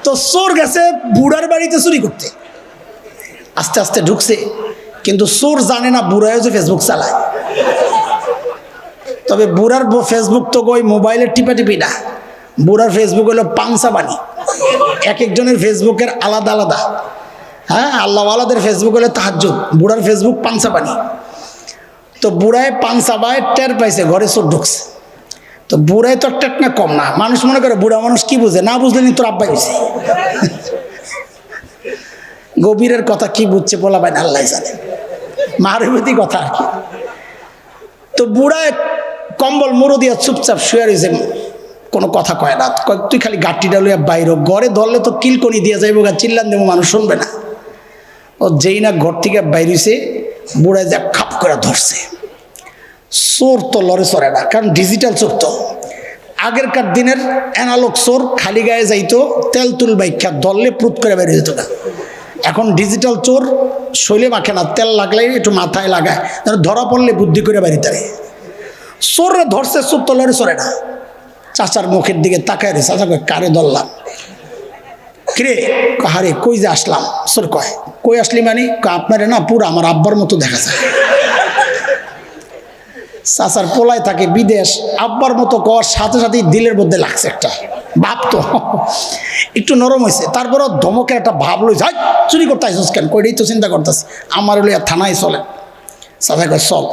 তো চোর গেছে বুড়ার বাড়িতে চুরি করতে, আস্তে আস্তে ঢুকছে, কিন্তু চোর জানে না বুড়ায় যে ফেসবুক চালায়। তবে বুড়ার ফেসবুক তো ওই মোবাইলের টিপাটিপি না, বুড়ার ফেসবুক হলো পাংসাবানি, এক একজনের ফেসবুকের আলাদা আলাদা। হ্যাঁ, আল্লাহওয়ালাদের ফেসবুক হলো তাহাজ্জুদ, বুড়ার ফেসবুক পাংসাবানি। তো বুড়ায় পাংসাবায় টের পাইছে ঘরে চোর ঢুকছে। তো বুড়ায় তো টেট না কম না, মানুষ মনে করে বুড়া মানুষ কি বুঝে, না বুঝলে নি তোর আব্বাই হয়েছে। গভীরের কথা কি বুঝছে বলা ভাই আল্লাহ জানে, মারুতি কথা আর কি। তো বুড়ায় কম্বল মুড়ো দিয়া চুপচাপ শুয়ে রয়েছে, কোনো কথা কয় না। তুই খালি গাঠটিটা লইয়া বাইরে, ঘরে ধরলে তো কিলকনি দিয়ে যাইব, চিল্লান দেবো, মানুষ শুনবে না। ও যেই না ঘর থেকে বাইরেছে, বুড়ায় যা খাপ করে ধরছে। চোর তো লড়ে চড়ে না, কারণ ডিজিটাল চোর তো। আগেরকার দিনের অ্যানালগ চোর খালি গায়ে যাইতো, তেল তুল বাইক্ষা ধরলে প্রুত করে বেরিয়ে যেত না। এখন ডিজিটাল চোর শৈলে মাখে না, তেল লাগলেই একটু মাথায় লাগায়, যেন ধরা পড়লে বুদ্ধি করে বাড়িতে। চোরে ধরছে, চোর তো লড়ে চড়ে না। চাচার মুখের দিকে তাকায় রে, চাচা কয় কারে ধরলাম? কিরে? হারে কই যে আসলাম? চোর কয় কই আসলি মানে? আপনারে না পুরো আমার আব্বার মতো দেখা যায়। চাচার পোলায় থাকে বিদেশ, আব্বার মতো কর সাথে সাথেই দিলের মধ্যে লাগছে একটা ভাব, তো একটু নরম হয়েছে। তারপরও ধমকের একটা ভাব লই যায়, চুরি করতে আসছিস কেন? কইটাই তো চিন্তা করতেছি, আমার হলো থানায় চলে। চাচা কয় চল।